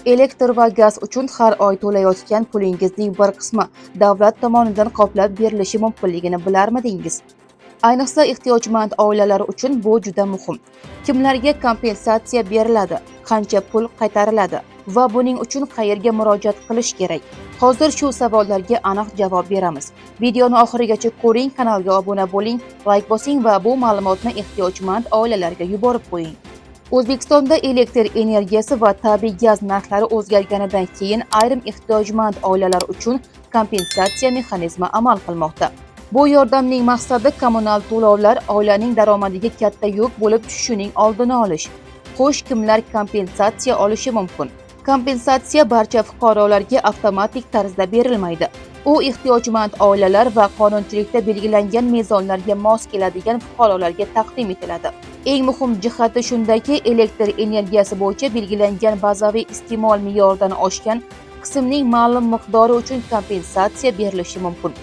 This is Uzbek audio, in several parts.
Elektr va gaz uchun har oy to'layotgan pulingizning bir qismi davlat tomonidan qoplab berilishi mumkinligini bilarmidingiz? Ayniqsa ehtiyojmand oilalar uchun bu juda muhim. Kimlarga kompensatsiya beriladi, qancha pul qaytariladi va buning uchun qayerga murojaat qilish kerak? Hozir shu savollarga aniq javob beramiz. Videoni oxirigacha ko'ring, kanalga obuna bo'ling, like bosing va bu ma'lumotni ehtiyojmand oilalarga yuborib qo'ying. O'zbekistonda elektr energiyasi va tabiiy gaz narxlari o'zgarganidan keyin ayrim ehtiyojmand oilalar uchun kompensatsiya mexanizmi amal qilmoqda. Bu yordamning maqsadi kommunal to'lovlar oilaning daromadiga katta yuk bo'lib tushishining oldini olish. Xo'sh, kimlar kompensatsiya olishi mumkin? Kompensatsiya barcha fuqarolarga avtomatik tarzda berilmaydi. U ehtiyojmand oilalar va qonunchilikda belgilangan mezonlarga mos keladigan fuqarolarga taqdim etiladi. Eng muhim jihati shundaki, elektr energiyasi bo'yicha belgilangan bazaviy iste'mol me'yoridan oshgan qismning ma'lum miqdori uchun kompensatsiya berilishi mumkin.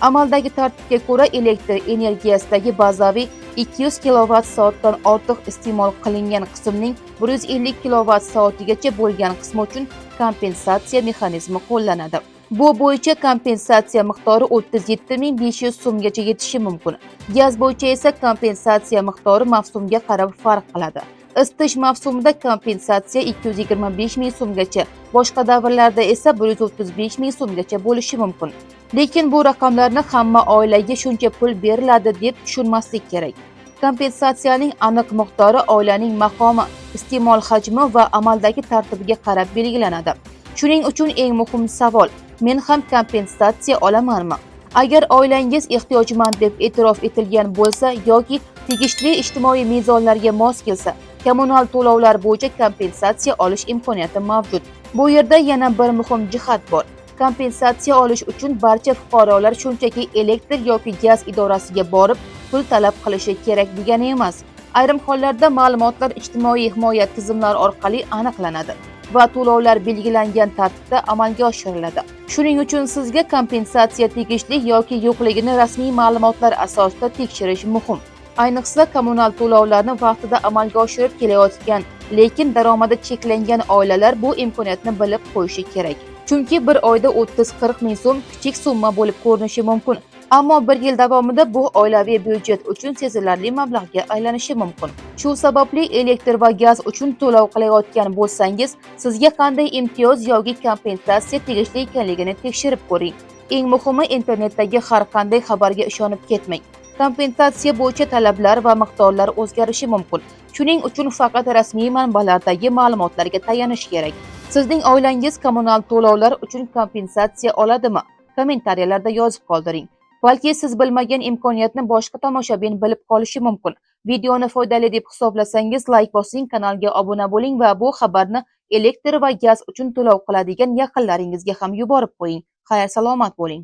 Amaldagi tartibga ko'ra, elektr energiyasidagi bazaviy 200 kWh-dan ortiq iste'mol qilingan qismning 150 kWh-gacha bo'lgan qismi uchun kompensatsiya mexanizmi qo'llanadi. Bu bo'yicha kompensatsiya miqdori 37.500 so'mgacha yetishi mumkin. Gaz bo'yicha esa kompensatsiya miqdori mavsumga qarab farq qiladi. Isitish mavsumida kompensatsiya 225 ming so'mgacha, boshqa davrlarda esa 135 ming so'mgacha bo'lishi mumkin. Lekin bu raqamlarni hamma oilaga shuncha pul beriladi deb tushunmaslik kerak. Kompensatsiyaning aniq miqdori oilaning maqomi, iste'mol hajmi va amaldagi tartibiga qarab belgilanadi. Shuning uchun eng muhim savol: men ham kompensatsiya olamanmi? Agar oilangiz ehtiyojmand deb e'tirof etilgan bo'lsa yoki tegishli ijtimoiy mezonlarga mos kelsa, kommunal to'lovlar bo'yicha kompensatsiya olish imkoniyati mavjud. Bu yerda yana bir muhim jihat bor. Kompensatsiya olish uchun barcha fuqarolar shunchaki elektr yoki gaz idorasiga borib pul talab qilishi kerak degani emas. Ayrim hollarda ma'lumotlar ijtimoiy himoya tizimlari orqali aniqlanadi va to'lovlar belgilangan tartibda amalga oshiriladi. Shuning uchun sizga kompensatsiya tegishli yoki yo'qligini rasmiy ma'lumotlar asosida tekshirish muhim. Ayniqsa kommunal to'lovlarni vaqtida amalga oshirib kelayotgan, lekin daromadi cheklangan oilalar bu imkoniyatni bilib qo'yishi kerak. Chunki bir oyda 30-40 ming so'm kichik summa bo'lib ko'rinishi mumkin, ammo bir yil davomida bu oilaviy byudjet uchun sezilarli mablag'ga aylanishi mumkin. Shu sababli elektr va gaz uchun to'lov qilayotgan bo'lsangiz, sizga qanday imtiyoz yoki kompensatsiya tegishli ekanligini tekshirib ko'ring. Eng muhimi, internetdagi har qanday xabarga ishonib ketmang. Kompensatsiya bo'yicha talablar va miqdorlar o'zgarishi mumkin. Shuning uchun faqat rasmiy manbalardagi ma'lumotlarga tayanish kerak. Sizning oilangiz kommunal to'lovlar uchun kompensatsiya oladimi? Kommentariyalarda yozib qoldiring. Balki siz bilmagan imkoniyatni boshqa tomoshabin bilib qolishi mumkin. Videoni foydali deb hisoblasangiz like bosing, kanalga obuna bo'ling va bu xabarni elektr va gaz uchun to'lov qiladigan yaqinlaringizga ham yuborib qo'ying. Xayr-salomat bo'ling.